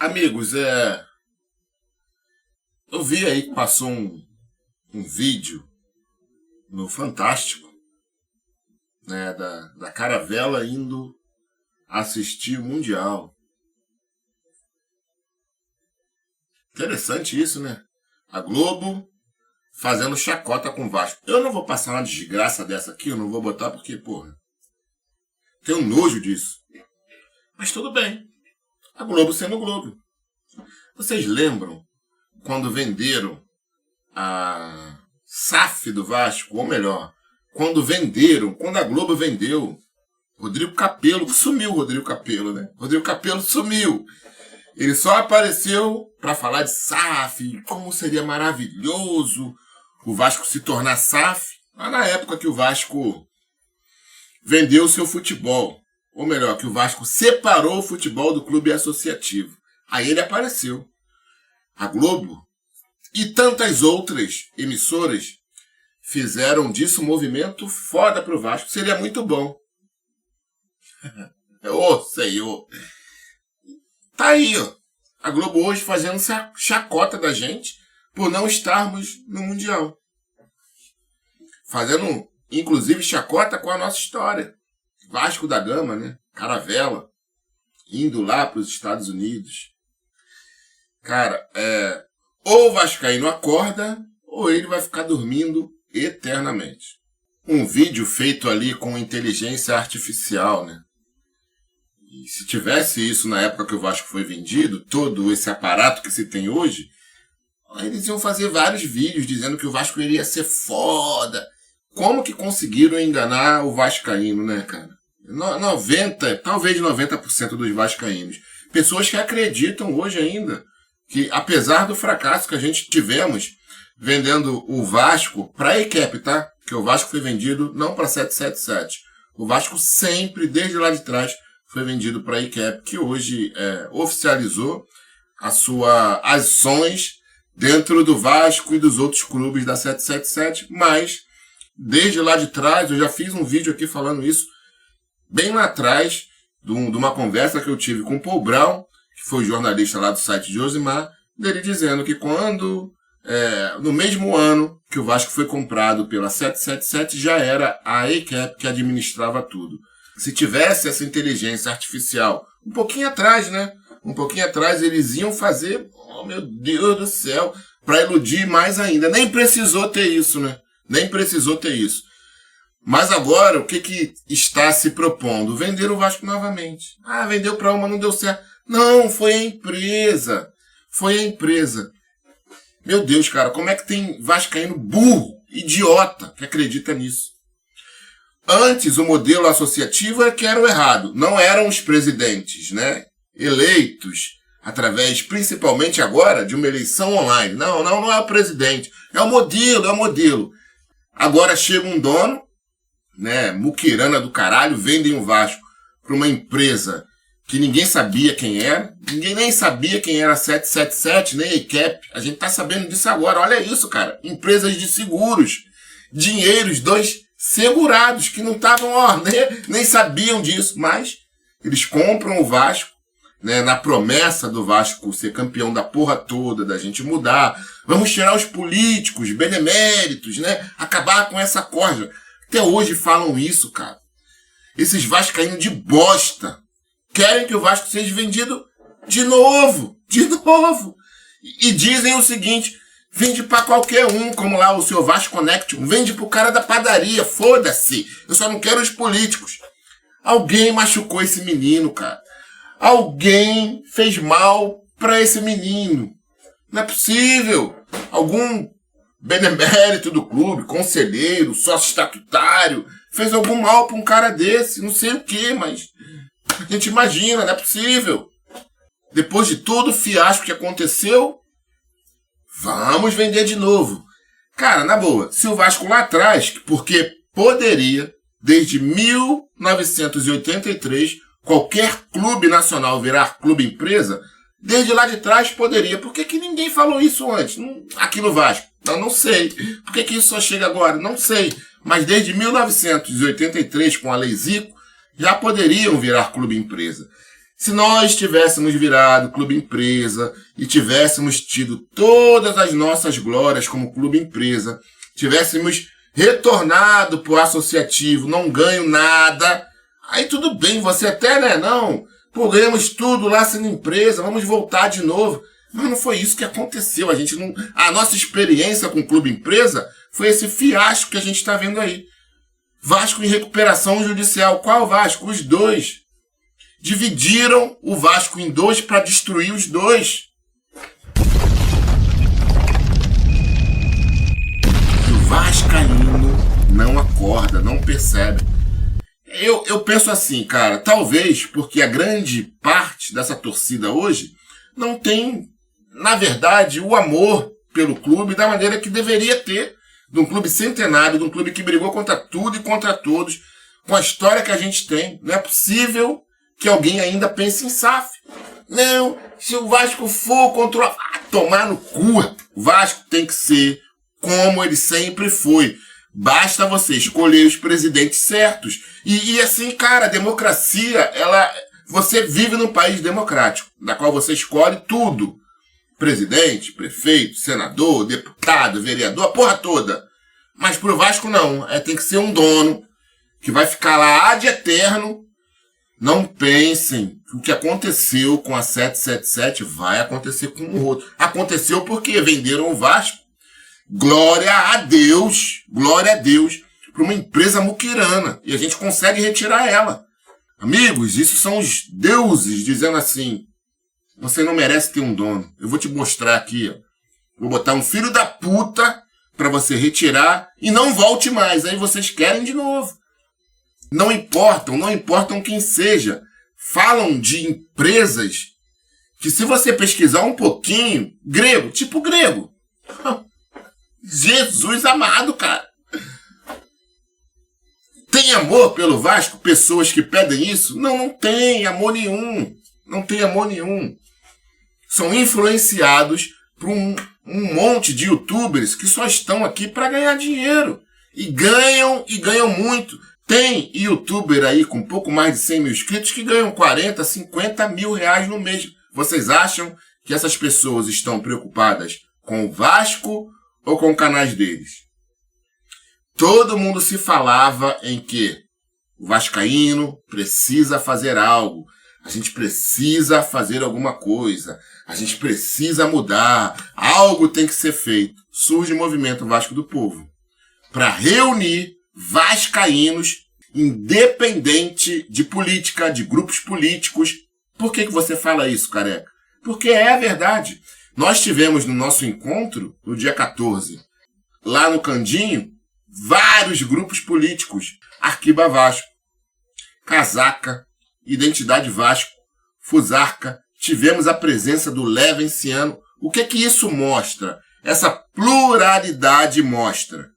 Amigos, eu vi aí que passou um vídeo no Fantástico, né, da Caravela indo assistir o Mundial. Interessante isso, né? A Globo fazendo chacota com o Vasco. Eu não vou passar uma desgraça dessa aqui, eu não vou botar porque, porra, tenho nojo disso. Mas tudo bem. A Globo sendo Globo. Vocês lembram quando venderam a SAF do Vasco? Ou melhor, quando a Globo vendeu, Rodrigo Capello, sumiu o Rodrigo Capello, né? Rodrigo Capello sumiu. Ele só apareceu para falar de SAF, como seria maravilhoso o Vasco se tornar SAF, lá na época que o Vasco vendeu o seu futebol. Ou melhor, que o Vasco separou o futebol do clube associativo. Aí ele apareceu. A Globo e tantas outras emissoras fizeram disso um movimento foda pro Vasco. Seria muito bom. Ô, Senhor. Tá aí, ó. A Globo hoje fazendo chacota da gente por não estarmos no Mundial. Fazendo, inclusive, chacota com a nossa história. Vasco da Gama, né? Caravela. Indo lá para os Estados Unidos. Cara, ou o vascaíno acorda, ou ele vai ficar dormindo eternamente. Um vídeo feito ali com inteligência artificial, né? E se tivesse isso na época que o Vasco foi vendido, todo esse aparato que se tem hoje, eles iam fazer vários vídeos dizendo que o Vasco iria ser foda. Como que conseguiram enganar o vascaíno, né, cara? 90% dos vascaínos. Pessoas que acreditam hoje ainda que, apesar do fracasso que a gente tivemos vendendo o Vasco para a EQEP, tá? Que o Vasco foi vendido não para 777. O Vasco sempre, desde lá de trás, foi vendido para a EQEP, que hoje oficializou as suas ações dentro do Vasco e dos outros clubes da 777, mas desde lá de trás, eu já fiz um vídeo aqui falando isso, bem lá atrás, de uma conversa que eu tive com o Paul Brown, que foi jornalista lá do site de Josimar, dele dizendo que quando, no mesmo ano que o Vasco foi comprado pela 777, já era a EQEP que administrava tudo. Se tivesse essa inteligência artificial, um pouquinho atrás, né? Um pouquinho atrás eles iam fazer, oh meu Deus do céu, para iludir mais ainda. Nem precisou ter isso, né? Nem precisou ter isso. Mas agora, o que está se propondo? Vender o Vasco novamente. Ah, vendeu para uma, não deu certo. Não, foi a empresa. Foi a empresa. Meu Deus, cara, como é que tem vascaíno burro, idiota, que acredita nisso? Antes, o modelo associativo é que era o errado. Não eram os presidentes, né? Eleitos através, principalmente agora, de uma eleição online. Não é o presidente. É o modelo. Agora chega um dono, né, muquirana do caralho, vendem o Vasco para uma empresa que ninguém sabia quem era, ninguém nem sabia quem era a 777, nem a EQEP, a gente tá sabendo disso agora, olha isso, cara, empresas de seguros, dinheiros, dois segurados, que não estavam, nem sabiam disso, mas eles compram o Vasco, né, na promessa do Vasco ser campeão da porra toda, da gente mudar, vamos tirar os políticos, beneméritos, né, acabar com essa corja. Até hoje falam isso, cara. Esses vascaínos de bosta querem que o Vasco seja vendido de novo. E dizem o seguinte, vende pra qualquer um, como lá o seu Vasco Connection, vende pro cara da padaria, foda-se. Eu só não quero os políticos. Alguém machucou esse menino, cara. Alguém fez mal pra esse menino. Não é possível. Algum benemérito do clube, conselheiro, sócio estatutário, fez algum mal pra um cara desse, não sei o que, mas a gente imagina, não é possível. Depois de todo o fiasco que aconteceu, vamos vender de novo. Cara, na boa, se o Vasco lá atrás, porque poderia, desde 1983, qualquer clube nacional virar clube empresa, desde lá de trás poderia. Por que ninguém falou isso antes? Aqui no Vasco? Não sei. Por que isso só chega agora? Não sei. Mas desde 1983, com a Lei Zico, já poderiam virar clube empresa. Se nós tivéssemos virado clube empresa e tivéssemos tido todas as nossas glórias como clube empresa, tivéssemos retornado pro associativo, não ganho nada, aí tudo bem, você até, né, não, pô, ganhamos tudo lá sendo empresa, vamos voltar de novo. Mas não foi isso que aconteceu, a nossa experiência com o clube empresa foi esse fiasco que a gente está vendo aí. Vasco em recuperação judicial. Qual Vasco? Os dois. Dividiram o Vasco em dois para destruir os dois. O vascaíno não acorda, não percebe. Eu penso assim, cara, talvez porque a grande parte dessa torcida hoje não tem, na verdade, o amor pelo clube da maneira que deveria ter, de um clube centenário, de um clube que brigou contra tudo e contra todos, com a história que a gente tem. Não é possível que alguém ainda pense em SAF. Não, se o Vasco for contra tomar no cu, o Vasco tem que ser como ele sempre foi. Basta você escolher os presidentes certos. E assim, cara, a democracia, você vive num país democrático, na qual você escolhe tudo. Presidente, prefeito, senador, deputado, vereador, a porra toda. Mas pro Vasco não. Tem que ser um dono que vai ficar lá ad eterno. Não pensem que o que aconteceu com a 777 vai acontecer com o outro. Aconteceu porque venderam o Vasco. Glória a Deus, para uma empresa muquirana. E a gente consegue retirar ela. Amigos, isso são os deuses dizendo assim: você não merece ter um dono. Eu vou te mostrar aqui, ó. Vou botar um filho da puta para você retirar e não volte mais. Aí vocês querem de novo. Não importam quem seja. Falam de empresas que, se você pesquisar um pouquinho, tipo grego. Jesus amado, cara. Tem amor pelo Vasco? Pessoas que pedem isso? Não tem amor nenhum. Não tem amor nenhum. São influenciados por um monte de youtubers que só estão aqui para ganhar dinheiro. E ganham muito. Tem youtuber aí com pouco mais de 100 mil inscritos que ganham 40, 50 mil reais no mês. Vocês acham que essas pessoas estão preocupadas com o Vasco ou com canais deles? Todo mundo se falava em que o vascaíno precisa fazer algo. A gente precisa fazer alguma coisa. A gente precisa mudar. Algo tem que ser feito. Surge o movimento Vasco do Povo para reunir vascaínos, independente de política, de grupos políticos. Por que você fala isso, careca? Porque é a verdade. Nós tivemos no nosso encontro, no dia 14, lá no Candinho, vários grupos políticos. Arquiba Vasco, Casaca, Identidade Vasco, Fusarca. Tivemos a presença do Levenciano. O que isso mostra? Essa pluralidade mostra.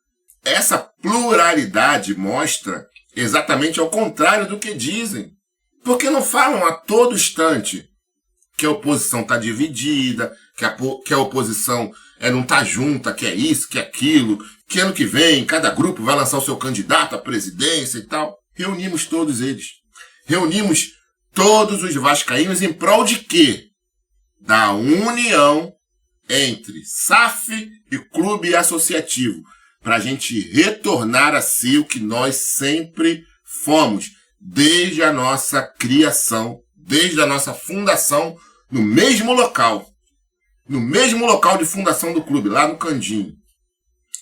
Essa pluralidade mostra exatamente ao contrário do que dizem. Porque não falam a todo instante que a oposição está dividida, que a oposição não está junta, que é isso, que é aquilo, que ano que vem cada grupo vai lançar o seu candidato à presidência e tal. Reunimos todos eles. Reunimos todos os vascaínos em prol de quê? Da união entre SAF e clube associativo, para a gente retornar a ser o que nós sempre fomos, desde a nossa criação, desde a nossa fundação, no mesmo local de fundação do clube, lá no Candinho.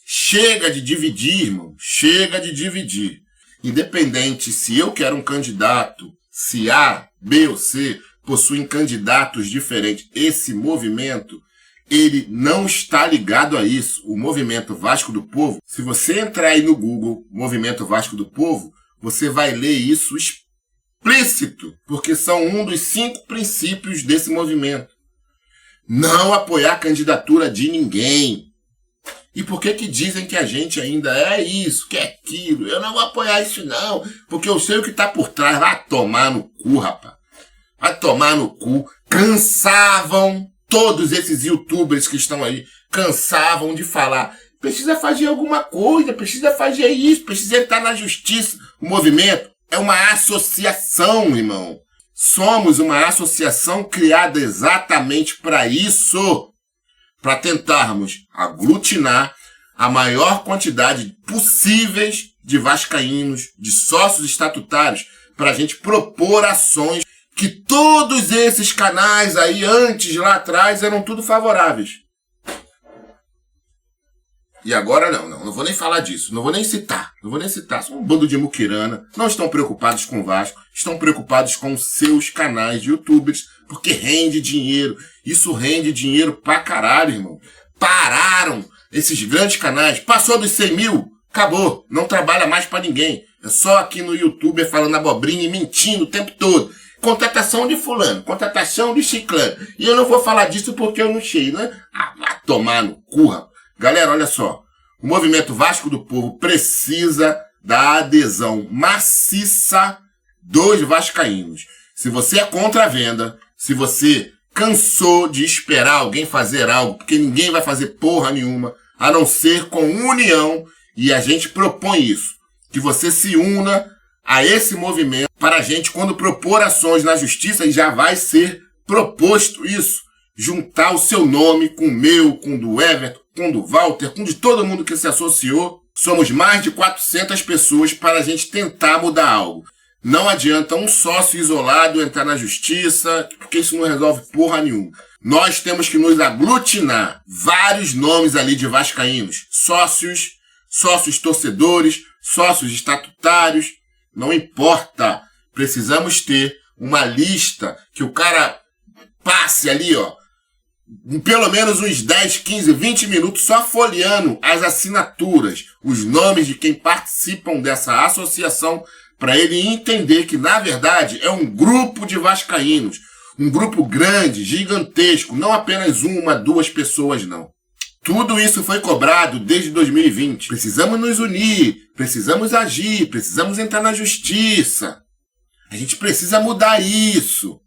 Chega de dividir, irmão, chega de dividir. Independente se eu quero um candidato, se A, B ou C possuem candidatos diferentes, esse movimento, ele não está ligado a isso. O Movimento Vasco do Povo, se você entrar aí no Google, Movimento Vasco do Povo, você vai ler isso explícito, porque são um dos 5 princípios desse movimento. Não apoiar a candidatura de ninguém. E por que dizem que a gente ainda é isso, que é aquilo? Eu não vou apoiar isso não, porque eu sei o que está por trás. Vai tomar no cu, rapaz. Vai tomar no cu. Cansavam, todos esses youtubers que estão aí, cansavam de falar: precisa fazer alguma coisa, precisa fazer isso, precisa estar na justiça. O movimento é uma associação, irmão. somos uma associação criada exatamente para isso, para tentarmos aglutinar a maior quantidade possíveis de vascaínos, de sócios estatutários, para a gente propor ações que todos esses canais aí antes, lá atrás, eram tudo favoráveis. E agora não vou nem falar disso, não vou nem citar. São um bando de muquirana, não estão preocupados com o Vasco, estão preocupados com seus canais de youtubers, porque rende dinheiro. Isso rende dinheiro pra caralho, irmão. Pararam esses grandes canais, passou dos 100 mil, acabou, não trabalha mais pra ninguém. É só aqui no YouTube falando abobrinha e mentindo o tempo todo. Contratação de fulano, contratação de ciclano. E eu não vou falar disso porque eu não sei, né? Vai tomar no cu, rapaz. Galera, olha só, o movimento Vasco do Povo precisa da adesão maciça dos vascaínos. Se você é contra a venda, se você cansou de esperar alguém fazer algo, porque ninguém vai fazer porra nenhuma, a não ser com união, e a gente propõe isso, que você se una a esse movimento para a gente, quando propor ações na justiça, e já vai ser proposto isso, juntar o seu nome com o meu, com o do Everton, com o do Walter, com de todo mundo que se associou. Somos mais de 400 pessoas para a gente tentar mudar algo. Não adianta um sócio isolado entrar na justiça, porque isso não resolve porra nenhuma. Nós temos que nos aglutinar. Vários nomes ali de vascaínos. Sócios torcedores, sócios estatutários. Não importa. Precisamos ter uma lista que o cara passe ali, ó, pelo menos uns 10, 15, 20 minutos só folheando as assinaturas, os nomes de quem participam dessa associação, para ele entender que, na verdade, é um grupo de vascaínos, um grupo grande, gigantesco, não apenas uma, duas pessoas, não. Tudo isso foi cobrado desde 2020. Precisamos nos unir, precisamos agir, precisamos entrar na justiça. A gente precisa mudar isso.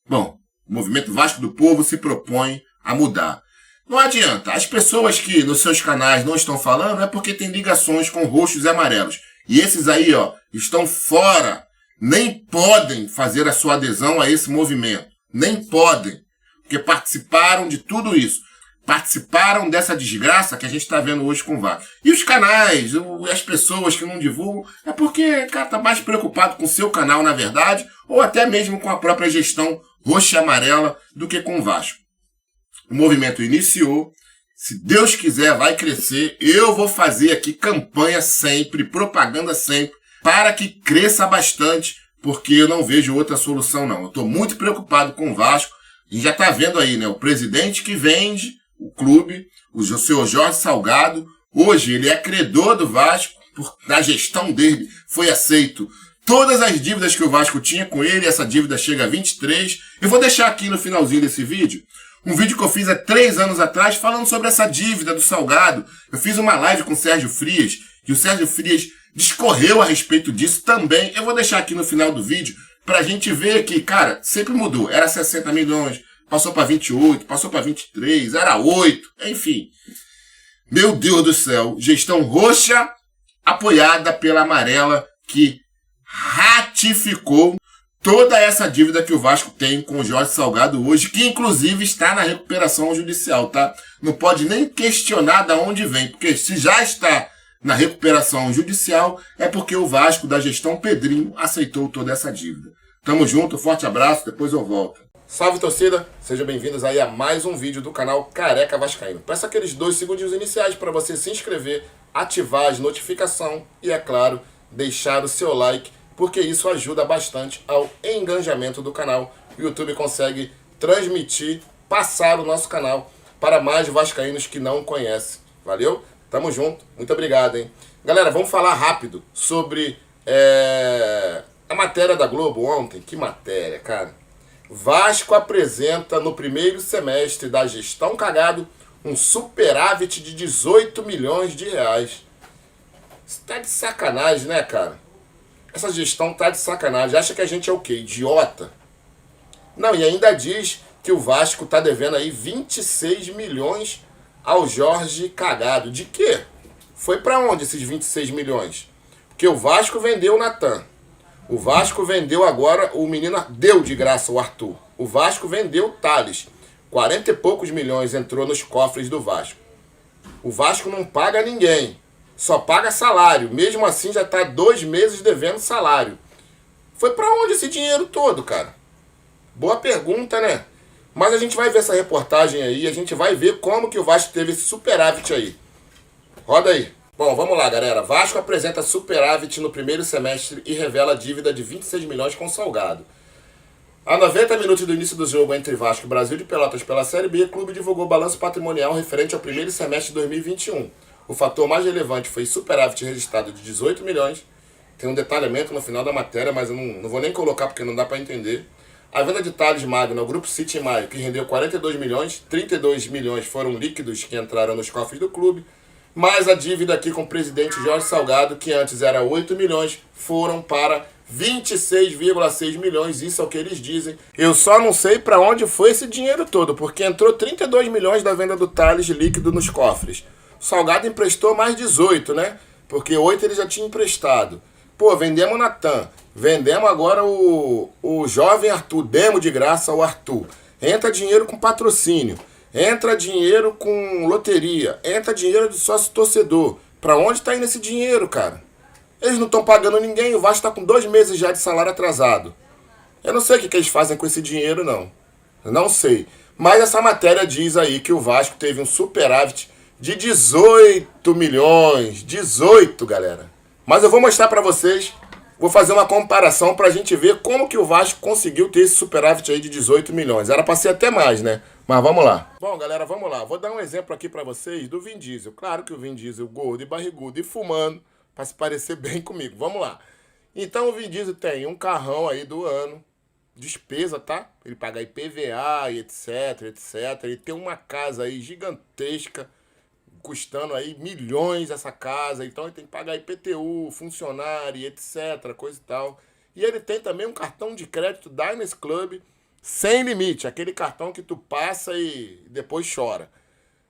Bom, o movimento Vasco do Povo se propõe a mudar. Não adianta. As pessoas que nos seus canais não estão falando é porque tem ligações com roxos e amarelos. E esses aí, ó, estão fora. Nem podem fazer a sua adesão a esse movimento. Nem podem. Porque participaram de tudo isso. Participaram dessa desgraça que a gente está vendo hoje com o Vasco. E os canais, as pessoas que não divulgam, é porque, cara, tá mais preocupado com o seu canal, na verdade, ou até mesmo com a própria gestão roxa e amarela do que com o Vasco. O movimento iniciou, se Deus quiser vai crescer, eu vou fazer aqui campanha sempre, propaganda sempre, para que cresça bastante, porque eu não vejo outra solução não. Eu estou muito preocupado com o Vasco, e já está vendo aí, né, o presidente que vende o clube, o senhor Jorge Salgado, hoje ele é credor do Vasco, na gestão dele foi aceito todas as dívidas que o Vasco tinha com ele, essa dívida chega a 23. Eu vou deixar aqui no finalzinho desse vídeo, um vídeo que eu fiz há 3 anos atrás, falando sobre essa dívida do Salgado. Eu fiz uma live com o Sérgio Frias, e o Sérgio Frias discorreu a respeito disso também. Eu vou deixar aqui no final do vídeo, pra gente ver que, cara, sempre mudou. Era 60 milhões, passou para 28, passou para 23, era 8, enfim. Meu Deus do céu, gestão roxa apoiada pela amarela que ratificou toda essa dívida que o Vasco tem com o Jorge Salgado hoje, que inclusive está na recuperação judicial, tá? Não pode nem questionar de onde vem, porque se já está na recuperação judicial, é porque o Vasco da gestão Pedrinho aceitou toda essa dívida. Tamo junto, forte abraço, depois eu volto. Salve torcida, sejam bem-vindos aí a mais um vídeo do canal Careca Vascaíno. Peço aqueles 2 segundinhos iniciais para você se inscrever, ativar as notificações e, é claro, deixar o seu like, porque isso ajuda bastante ao engajamento do canal. O YouTube consegue transmitir, passar o nosso canal para mais vascaínos que não conhecem. Valeu? Tamo junto, muito obrigado, hein? Galera, vamos falar rápido sobre a matéria da Globo ontem. Que matéria, cara! Vasco apresenta no primeiro semestre da gestão Cagado um superávit de 18 milhões de reais. Isso tá de sacanagem, né, cara? Essa gestão tá de sacanagem. Acha que a gente é o quê? Idiota? Não, e ainda diz que o Vasco tá devendo aí 26 milhões ao Jorge Cagado. De quê? Foi pra onde esses 26 milhões? Porque o Vasco vendeu o Natan. O Vasco vendeu agora, o menino deu de graça o Arthur. O Vasco vendeu o Thales. 40 e poucos milhões entrou nos cofres do Vasco. O Vasco não paga ninguém, só paga salário. Mesmo assim já está 2 meses devendo salário. Foi para onde esse dinheiro todo, cara? Boa pergunta, né? Mas a gente vai ver essa reportagem aí, a gente vai ver como que o Vasco teve esse superávit aí. Roda aí. Bom, vamos lá, galera. Vasco apresenta superávit no primeiro semestre e revela dívida de 26 milhões com Salgado. A 90 minutos do início do jogo entre Vasco e Brasil de Pelotas pela Série B, o clube divulgou balanço patrimonial referente ao primeiro semestre de 2021. O fator mais relevante foi superávit registrado de 18 milhões. Tem um detalhamento no final da matéria, mas eu não vou nem colocar porque não dá para entender. A venda de Thales Magno ao Grupo City em maio, que rendeu 42 milhões, 32 milhões foram líquidos que entraram nos cofres do clube, mais a dívida aqui com o presidente Jorge Salgado, que antes era 8 milhões, foram para 26,6 milhões, isso é o que eles dizem. Eu só não sei para onde foi esse dinheiro todo, porque entrou 32 milhões da venda do Thales líquido nos cofres. O Salgado emprestou mais 18, né? Porque 8 ele já tinha emprestado. Pô, vendemos o Natan, vendemos agora o jovem Arthur, demos de graça o Arthur. Entra dinheiro com patrocínio, entra dinheiro com loteria, entra dinheiro de sócio torcedor. Pra onde tá indo esse dinheiro, cara? Eles não estão pagando ninguém, o Vasco tá com 2 meses já de salário atrasado. Eu não sei o que eles fazem com esse dinheiro, não. Eu não sei. Mas essa matéria diz aí que o Vasco teve um superávit de 18 milhões. 18, galera. Mas eu vou mostrar pra vocês, vou fazer uma comparação pra gente ver como que o Vasco conseguiu ter esse superávit aí de 18 milhões. Era pra ser até mais, né? Mas vamos lá. Bom, galera, vamos lá. Vou dar um exemplo aqui pra vocês do Vin Diesel. Claro que o Vin Diesel gordo e barrigudo e fumando, pra se parecer bem comigo. Vamos lá. Então o Vin Diesel tem um carrão aí do ano, despesa, tá? Ele paga IPVA e etc, etc. Ele tem uma casa aí gigantesca, custando aí milhões essa casa, então ele tem que pagar IPTU, funcionário, etc, coisa e tal. E ele tem também um cartão de crédito Diners Club sem limite, aquele cartão que tu passa e depois chora.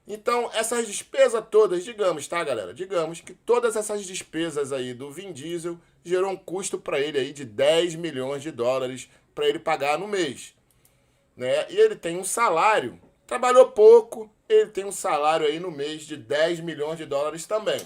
Então, essas despesas todas, digamos, tá, galera? Digamos que todas essas despesas aí do Vin Diesel gerou um custo para ele aí de 10 milhões de dólares para ele pagar no mês, né? E ele tem um salário, trabalhou pouco, ele tem um salário aí no mês de 10 milhões de dólares também.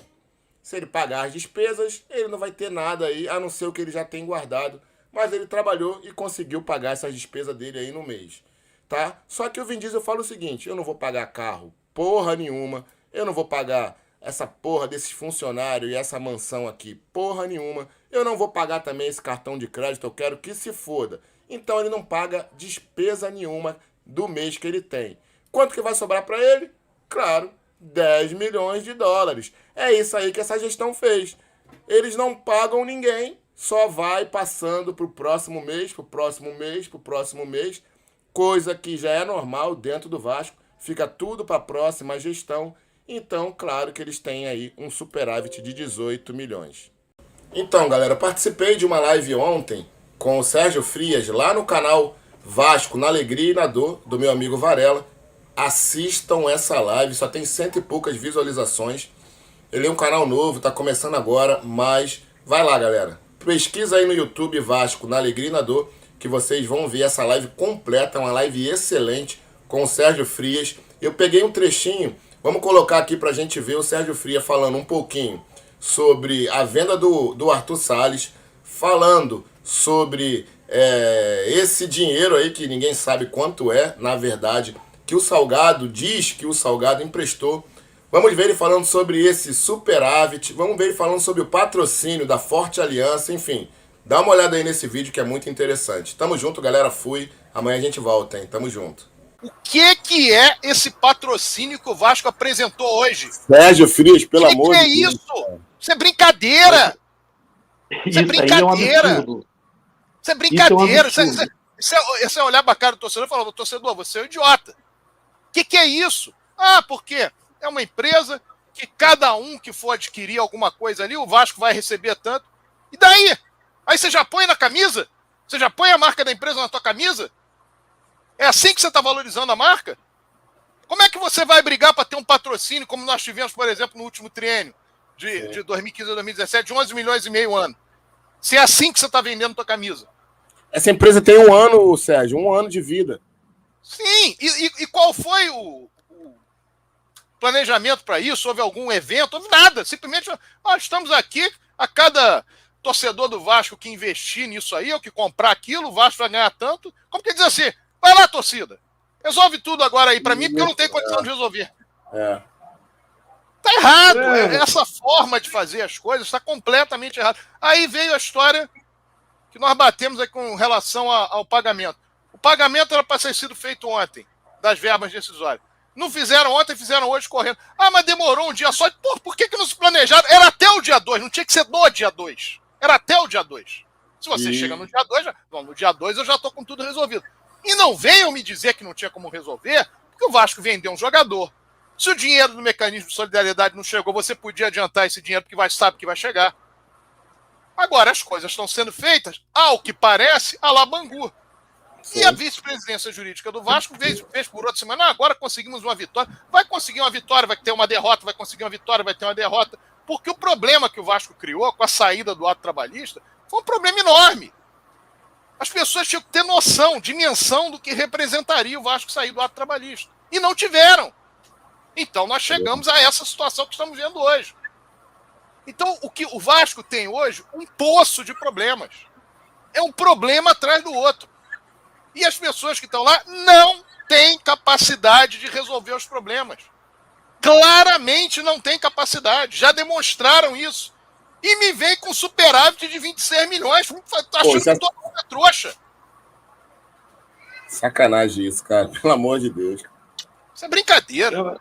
Se ele pagar as despesas, ele não vai ter nada aí, a não ser o que ele já tem guardado. Mas ele trabalhou e conseguiu pagar essas despesas dele aí no mês, tá? Só que o Vin Diesel fala o seguinte, eu não vou pagar carro porra nenhuma, eu não vou pagar essa porra desses funcionários e essa mansão aqui porra nenhuma, eu não vou pagar também esse cartão de crédito, eu quero que se foda. Então ele não paga despesa nenhuma do mês que ele tem. Quanto que vai sobrar para ele? Claro, 10 milhões de dólares. É isso aí que essa gestão fez. Eles não pagam ninguém, só vai passando pro próximo mês, pro próximo mês, pro próximo mês, coisa que já é normal dentro do Vasco, fica tudo para a próxima gestão. Então, claro que eles têm aí um superávit de 18 milhões. Então, galera, eu participei de uma live ontem com o Sérgio Frias lá no canal Vasco na Alegria e na Dor, do meu amigo Varela. Assistam essa live, só tem 100 e poucas visualizações. Ele é um canal novo, tá começando agora, mas vai lá, galera. Pesquisa aí no YouTube Vasco na Alegria e na Dor, que vocês vão ver essa live completa, uma live excelente com o Sérgio Frias. Eu peguei um trechinho, vamos colocar aqui pra gente ver o Sérgio Frias falando um pouquinho sobre a venda do Arthur Salles, falando sobre esse dinheiro aí que ninguém sabe quanto é, na verdade, que o Salgado diz que o Salgado emprestou. Vamos ver ele falando sobre esse superávit, vamos ver ele falando sobre o patrocínio da Forte Aliança, enfim. Dá uma olhada aí nesse vídeo que é muito interessante. Tamo junto, galera, fui. Amanhã a gente volta, hein? Tamo junto. O que é esse patrocínio que o Vasco apresentou hoje? Sérgio Frias, pelo amor de Deus. Que é isso? Isso é brincadeira! Isso é brincadeira! Isso é brincadeira! Isso é olhar pra cara do torcedor e falar, torcedor, você é um idiota. O que é isso? Ah, porque é uma empresa que cada um que for adquirir alguma coisa ali, o Vasco vai receber tanto. E daí? Aí você já põe na camisa? Você já põe a marca da empresa na tua camisa? É assim que você está valorizando a marca? Como é que você vai brigar para ter um patrocínio, como nós tivemos, por exemplo, no último triênio, de 2015 a 2017, de 11 milhões e meio ano? Se é assim que você está vendendo tua camisa. Essa empresa tem 1 ano, Sérgio, 1 ano de vida. Sim, e qual foi o planejamento para isso? Houve algum evento? Houve nada. Simplesmente, estamos aqui, a cada torcedor do Vasco que investir nisso aí, ou que comprar aquilo, o Vasco vai ganhar tanto. Como que diz assim? Vai lá, torcida. Resolve tudo agora aí para mim, porque eu não tenho condição de resolver. Tá errado. Essa forma de fazer as coisas está completamente errada. Aí veio a história que nós batemos aí com relação ao pagamento. O pagamento era para ser sido feito ontem, das verbas decisórias. Não fizeram ontem, fizeram hoje correndo. Mas demorou um dia só. Por que não se planejaram? Era até o dia 2, não tinha que ser no dia 2. Era até o dia 2. Se você chega no dia 2, no dia 2 eu já estou com tudo resolvido. E não venham me dizer que não tinha como resolver, porque o Vasco vendeu um jogador. Se o dinheiro do mecanismo de solidariedade não chegou, você podia adiantar esse dinheiro porque sabe que vai chegar. Agora as coisas estão sendo feitas, ao que parece, à la Bangu. Sim. E a vice-presidência jurídica do Vasco fez por outra semana, agora conseguimos uma vitória. Vai conseguir uma vitória, vai ter uma derrota, vai conseguir uma vitória, vai ter uma derrota. Porque o problema que o Vasco criou com a saída do ato trabalhista foi um problema enorme. As pessoas tinham que ter noção, dimensão do que representaria o Vasco sair do ato trabalhista. E não tiveram. Então nós chegamos a essa situação que estamos vendo hoje. Então o Vasco tem hoje um poço de problemas. É um problema atrás do outro. E as pessoas que estão lá não têm capacidade de resolver os problemas. Claramente não têm capacidade. Já demonstraram isso. E me vem com superávit de 26 milhões. Achando que todo mundo é trouxa. Sacanagem isso, cara. Pelo amor de Deus. Isso é brincadeira.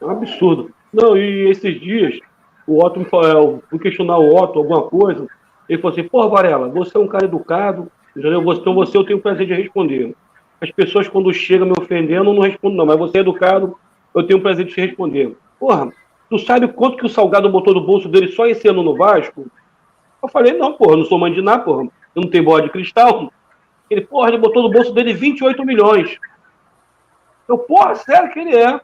É um absurdo. Não, e esses dias, o Otto me falou, fui questionar o Otto alguma coisa. Ele falou assim, Varela, você é um cara educado, entendeu? Então você eu tenho o prazer de responder. As pessoas, quando chegam me ofendendo, não respondem, não. Mas você é educado, eu tenho o prazer de te responder. Tu sabe quanto que o Salgado botou no bolso dele só esse ano no Vasco? Eu falei, não, eu não sou mandiná, eu não tenho bola de cristal. Ele botou no bolso dele 28 milhões. Eu, sério que ele é.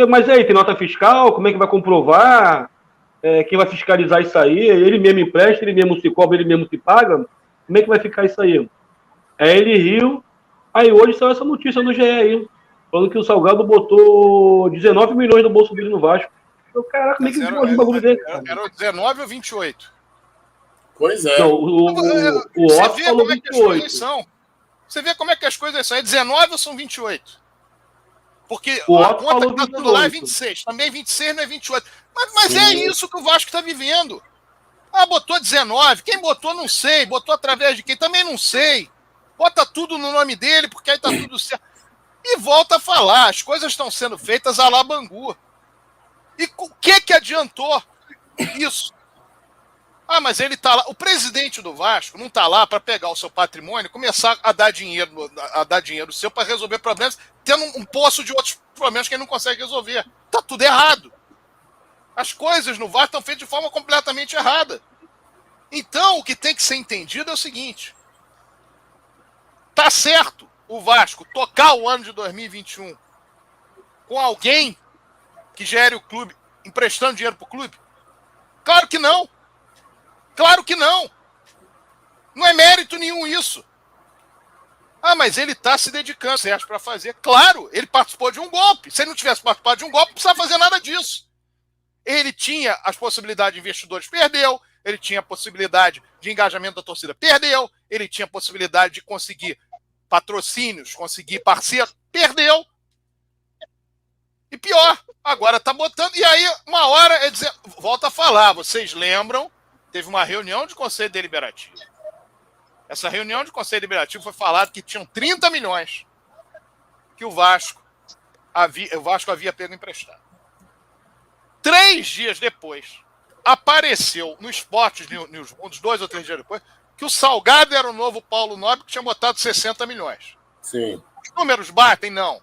Mas aí, tem nota fiscal? Como é que vai comprovar? Quem vai fiscalizar isso aí? Ele mesmo empresta, ele mesmo se cobra, ele mesmo se paga? Como é que vai ficar isso aí? Aí ele riu. Aí hoje saiu essa notícia no GE aí, falando que o Salgado botou 19 milhões no bolso dele no Vasco. Caraca, como é que ele pode um bagulho dele? Era 19 ou 28? Pois é. Não, o Otto falou 28. Você vê como é que as coisas são. É 19 ou são 28? Porque o a conta que está dando lá é 26. Também 26 não é 28. Mas é isso que o Vasco está vivendo. Botou 19. Quem botou, não sei. Botou através de quem? Também não sei. Bota tudo no nome dele, porque aí está tudo certo. E volta a falar. As coisas estão sendo feitas à la Bangu. E o que adiantou isso? Mas ele está lá. O presidente do Vasco não está lá para pegar o seu patrimônio e começar a dar dinheiro seu para resolver problemas, tendo um poço de outros problemas que ele não consegue resolver. Está tudo errado. As coisas no Vasco estão feitas de forma completamente errada. Então, o que tem que ser entendido é o seguinte. Tá certo o Vasco tocar o ano de 2021 com alguém que gere o clube, emprestando dinheiro para o clube? Claro que não. Claro que não. Não é mérito nenhum isso. Mas ele está se dedicando, Sérgio, para fazer. Claro, ele participou de um golpe. Se ele não tivesse participado de um golpe, não precisava fazer nada disso. Ele tinha as possibilidades de investidores, perdeu. Ele tinha a possibilidade de engajamento da torcida, perdeu. Ele tinha a possibilidade de conseguir patrocínios, conseguir parceiro, perdeu. E pior, agora está botando. E aí, uma hora, volta a falar, vocês lembram? Teve uma reunião de Conselho Deliberativo. Essa reunião de Conselho Deliberativo foi falado que tinham 30 milhões que o Vasco havia pego emprestado. 3 dias depois, apareceu no Esportes News, uns 2 ou 3 dias depois, que o Salgado era o novo Paulo Nobre, que tinha botado 60 milhões. Sim. Os números batem? Não.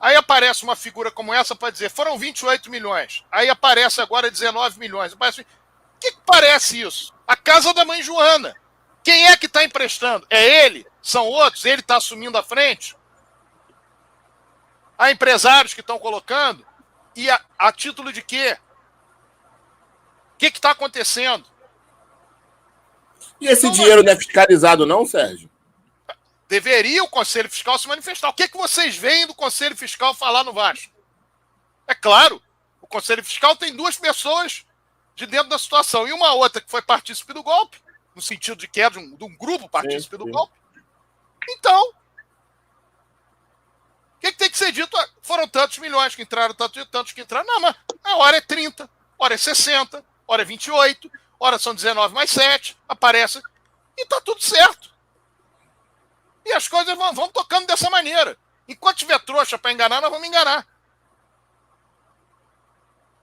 Aí aparece uma figura como essa para dizer, foram 28 milhões. Aí aparece agora 19 milhões. Aparece... O que parece isso? A casa da mãe Joana. Quem é que está emprestando? É ele? São outros? Ele está assumindo a frente? Há empresários que estão colocando? E a título de quê? O que está acontecendo? E esse dinheiro não é fiscalizado não, Sérgio? Deveria o Conselho Fiscal se manifestar. O que vocês veem do Conselho Fiscal falar no Vasco? É claro, o Conselho Fiscal tem 2 pessoas de dentro da situação. E uma outra que foi partícipe do golpe, no sentido de que é de um grupo partícipe do golpe. Então, o que tem que ser dito? Foram tantos milhões que entraram, tantos que entraram. Não, mas a hora é 30, hora é 60, hora é 28, hora são 19 mais 7, aparece. E tá tudo certo. E as coisas vão tocando dessa maneira. Enquanto tiver trouxa para enganar, nós vamos enganar.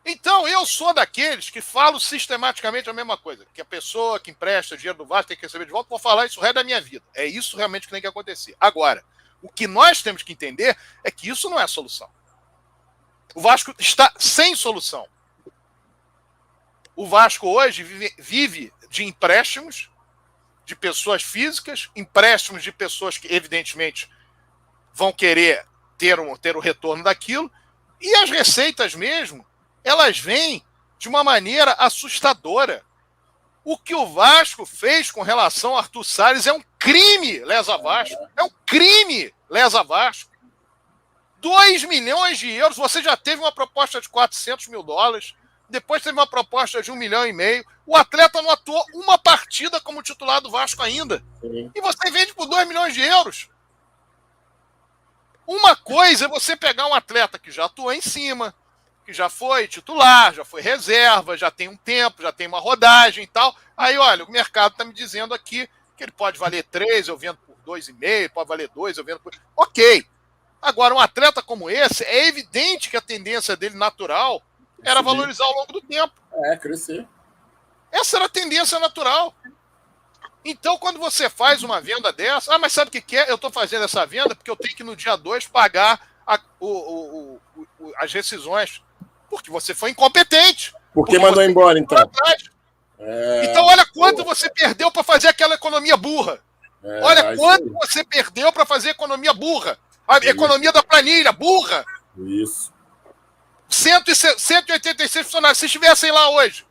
Então, eu sou daqueles que falo sistematicamente a mesma coisa. Que a pessoa que empresta dinheiro do Vasco tem que receber de volta. Vou falar isso o resto da minha vida. É isso realmente que tem que acontecer. Agora, o que nós temos que entender é que isso não é a solução. O Vasco está sem solução. O Vasco hoje vive de empréstimos de pessoas físicas, empréstimos de pessoas que, evidentemente, vão querer ter o retorno daquilo, e as receitas mesmo, elas vêm de uma maneira assustadora. O que o Vasco fez com relação ao Arthur Salles é um crime, lesa Vasco. É um crime, lesa Vasco. 2 milhões de euros, você já teve uma proposta de 400 mil dólares, depois teve uma proposta de 1,5 milhão. O atleta não atuou uma partida como titular do Vasco ainda. Sim. E você vende por 2 milhões de euros. Uma coisa é você pegar um atleta que já atuou em cima, que já foi titular, já foi reserva, já tem um tempo, já tem uma rodagem e tal. Aí, olha, o mercado está me dizendo aqui que ele pode valer 3, eu vendo por 2,5, pode valer 2, eu vendo por... Ok. Agora, um atleta como esse, é evidente que a tendência dele natural era valorizar ao longo do tempo. Crescer. Essa era a tendência natural. Então, quando você faz uma venda dessa... mas sabe o que é? Eu estou fazendo essa venda porque eu tenho que, no dia 2, pagar as rescisões. Porque você foi incompetente. Porque mandou embora, então. Então, olha quanto você perdeu para fazer aquela economia burra. Olha quanto você perdeu para fazer economia burra. A economia da planilha, burra. Isso. 186 funcionários. Se estivessem lá hoje,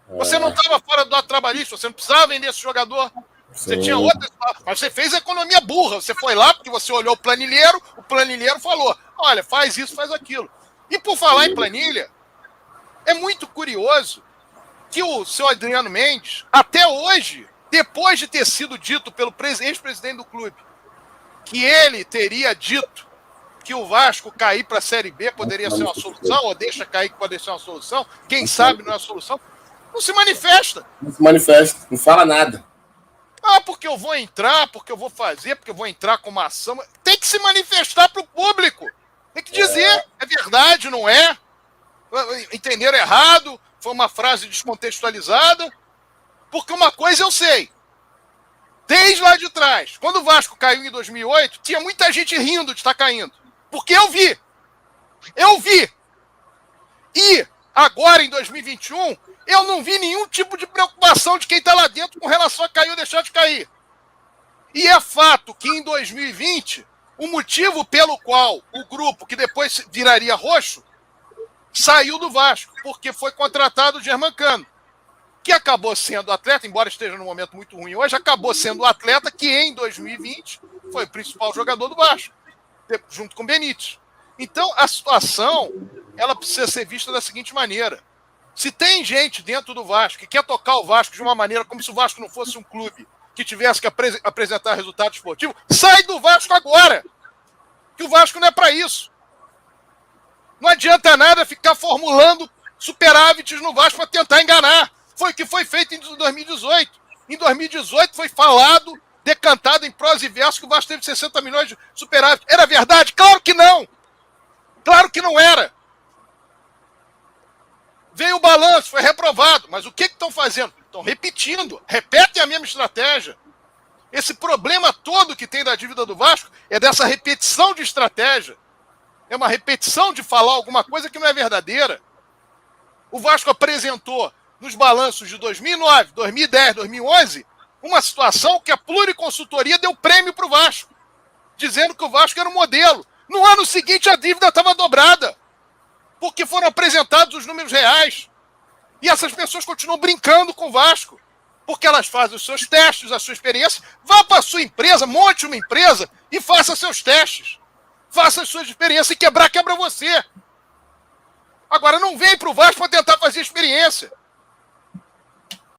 você não estava fora do ato trabalhista, você não precisava vender esse jogador. Você tinha outra. Mas você fez a economia burra. Você foi lá porque você olhou o planilheiro falou: olha, faz isso, faz aquilo. E por falar em planilha, é muito curioso que o seu Adriano Mendes, até hoje, depois de ter sido dito pelo ex-presidente do clube, que ele teria dito que o Vasco cair para a Série B poderia ser uma solução, ou deixa cair que poderia ser uma solução, quem sabe não é a solução, não se manifesta. Não se manifesta, não fala nada. Porque eu vou entrar, porque eu vou fazer, porque eu vou entrar com uma ação. Tem que se manifestar para o público. Tem que dizer, é verdade, não é? Entenderam errado, foi uma frase descontextualizada. Porque uma coisa eu sei. Desde lá de trás, quando o Vasco caiu em 2008, tinha muita gente rindo de estar caindo. Porque eu vi. Eu vi. E agora, em 2021, eu não vi nenhum tipo de preocupação de quem está lá dentro com relação a cair ou deixar de cair. E é fato que em 2020, o motivo pelo qual o grupo, que depois viraria roxo, saiu do Vasco, porque foi contratado o Germancano, que acabou sendo atleta, embora esteja num momento muito ruim hoje, acabou sendo o atleta que em 2020 foi o principal jogador do Vasco, junto com o Benítez. Então, a situação, ela precisa ser vista da seguinte maneira. Se tem gente dentro do Vasco que quer tocar o Vasco de uma maneira como se o Vasco não fosse um clube que tivesse que apresentar resultado esportivo, sai do Vasco agora! Que o Vasco não é para isso. Não adianta nada ficar formulando superávites no Vasco para tentar enganar. Foi o que foi feito em 2018. Em 2018 foi falado, decantado em prosa e verso que o Vasco teve 60 milhões de superávit. Era verdade? Claro que não! Claro que não era! Veio o balanço, foi reprovado. Mas o que estão fazendo? Estão repetindo. Repetem a mesma estratégia. Esse problema todo que tem da dívida do Vasco é dessa repetição de estratégia. É uma repetição de falar alguma coisa que não é verdadeira. O Vasco apresentou nos balanços de 2009, 2010, 2011, uma situação que a Pluriconsultoria deu prêmio para o Vasco, dizendo que o Vasco era um modelo. No ano seguinte, a dívida estava dobrada, porque foram apresentados os números reais. E essas pessoas continuam brincando com o Vasco, porque elas fazem os seus testes, a sua experiência. Vá para a sua empresa, monte uma empresa e faça seus testes. Faça as suas experiências e quebra você. Agora não vem para o Vasco para tentar fazer experiência.